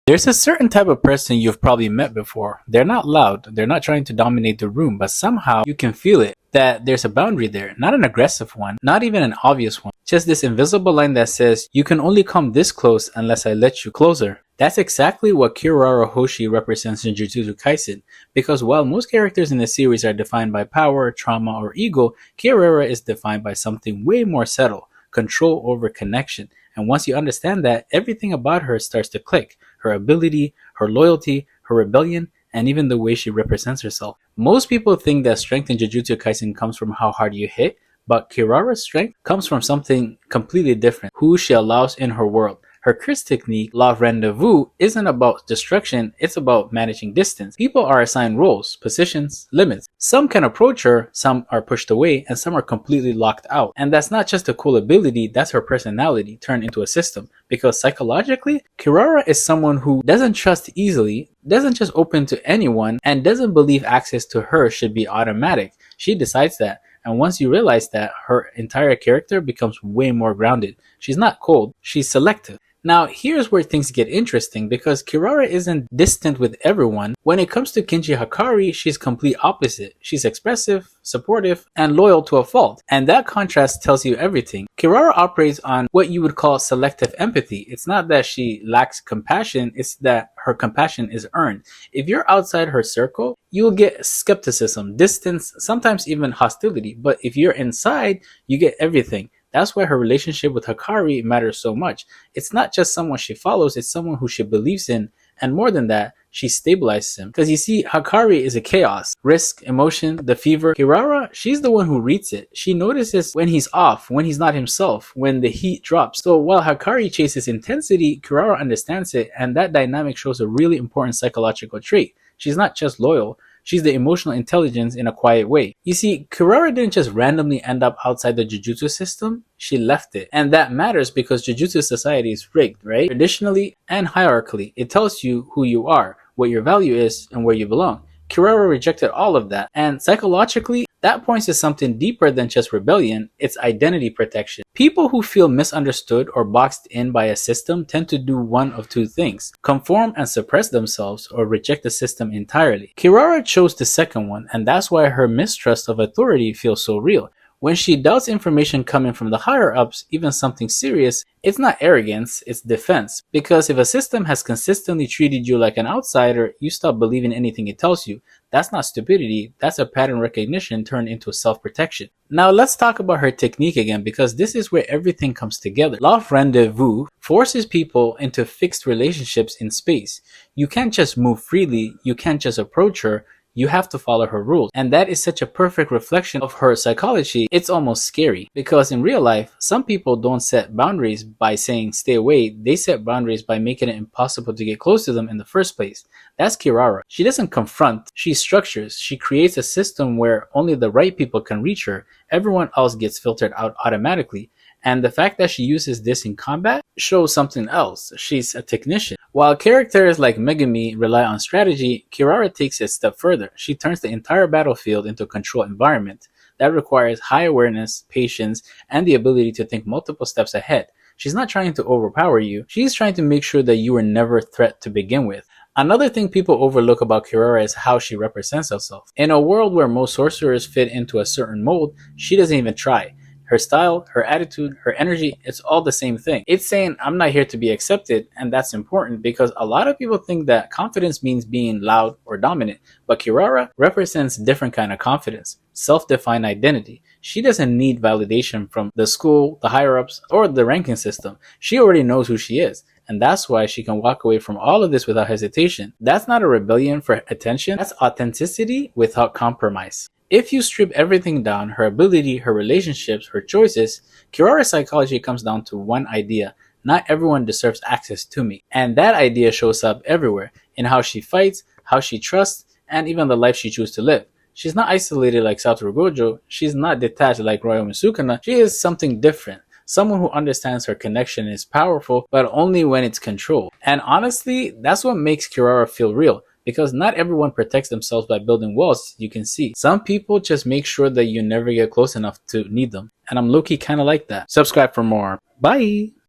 There's a certain type of person you've probably met before. They're not loud, they're not trying to dominate the room, but somehow you can feel it, that there's a boundary there. Not an aggressive one, not even an obvious one. Just this invisible line that says, you can only come this close unless I let you closer. That's exactly what Kirara Hoshi represents in Jujutsu Kaisen, because while most characters in the series are defined by power, trauma, or ego, Kirara is defined by something way more subtle: control over connection. And once you understand that, everything about her starts to click. Her ability, her loyalty, her rebellion, and even the way she represents herself. Most people think that strength in Jujutsu Kaisen comes from how hard you hit, but Kirara's strength comes from something completely different: who she allows in her world. Her curse technique, Love Rendezvous, isn't about destruction, it's about managing distance. People are assigned roles, positions, limits. Some can approach her, some are pushed away, and some are completely locked out. And that's not just a cool ability, that's her personality turned into a system. Because psychologically, Kirara is someone who doesn't trust easily, doesn't just open to anyone, and doesn't believe access to her should be automatic. She decides that. And once you realize that, her entire character becomes way more grounded. She's not cold, she's selective. Now, here's where things get interesting, because Kirara isn't distant with everyone. When it comes to Kinji Hakari, she's complete opposite. She's expressive, supportive, and loyal to a fault. And that contrast tells you everything. Kirara operates on what you would call selective empathy. It's not that she lacks compassion, it's that her compassion is earned. If you're outside her circle, you'll get skepticism, distance, sometimes even hostility. But if you're inside, you get everything. That's why her relationship with Hakari matters so much. It's not just someone she follows, it's someone who she believes in. And more than that, she stabilizes him. Because you see, Hakari is a chaos. Risk, emotion, the fever. Kirara, she's the one who reads it. She notices when he's off, when he's not himself, when the heat drops. So while Hakari chases intensity, Kirara understands it, and that dynamic shows a really important psychological trait. She's not just loyal, she's the emotional intelligence in a quiet way. You see, Kirara didn't just randomly end up outside the Jujutsu system, she left it. And that matters because Jujutsu society is rigged, right? Traditionally and hierarchically, it tells you who you are, what your value is, and where you belong. Kirara rejected all of that, and psychologically, that points to something deeper than just rebellion. It's identity protection. People who feel misunderstood or boxed in by a system tend to do one of two things: conform and suppress themselves, or reject the system entirely. Kirara chose the second one, and that's why her mistrust of authority feels so real. When she doubts information coming from the higher-ups, even something serious, it's not arrogance, it's defense. Because if a system has consistently treated you like an outsider, you stop believing anything it tells you. That's not stupidity, that's a pattern recognition turned into self-protection. Now let's talk about her technique again, because this is where everything comes together. Love Rendezvous forces people into fixed relationships in space. You can't just move freely, you can't just approach her, you have to follow her rules. And that is such a perfect reflection of her psychology, it's almost scary. Because in real life, some people don't set boundaries by saying stay away, they set boundaries by making it impossible to get close to them in the first place. That's Kirara. She doesn't confront, she structures. She creates a system where only the right people can reach her, everyone else gets filtered out automatically. And the fact that she uses this in combat shows something else. She's a technician. While characters like Megumi rely on strategy, Kirara takes it a step further. She turns the entire battlefield into a controlled environment. That requires high awareness, patience, and the ability to think multiple steps ahead. She's not trying to overpower you, she's trying to make sure that you were never a threat to begin with. Another thing people overlook about Kirara is how she represents herself. In a world where most sorcerers fit into a certain mold, she doesn't even try. Her style, her attitude, her energy, it's all the same thing. It's saying, I'm not here to be accepted, and that's important because a lot of people think that confidence means being loud or dominant, but Kirara represents a different kind of confidence, self-defined identity. She doesn't need validation from the school, the higher-ups, or the ranking system. She already knows who she is, and that's why she can walk away from all of this without hesitation. That's not a rebellion for attention, that's authenticity without compromise. If you strip everything down, her ability, her relationships, her choices, Kirara's psychology comes down to one idea: not everyone deserves access to me. And that idea shows up everywhere, in how she fights, how she trusts, and even the life she chooses to live. She's not isolated like Satoru Gojo, she's not detached like Ryomen Sukuna, she is something different. Someone who understands her connection is powerful, but only when it's controlled. And honestly, that's what makes Kirara feel real. Because not everyone protects themselves by building walls, you can see. Some people just make sure that you never get close enough to need them. And I'm low-key kind of like that. Subscribe for more. Bye!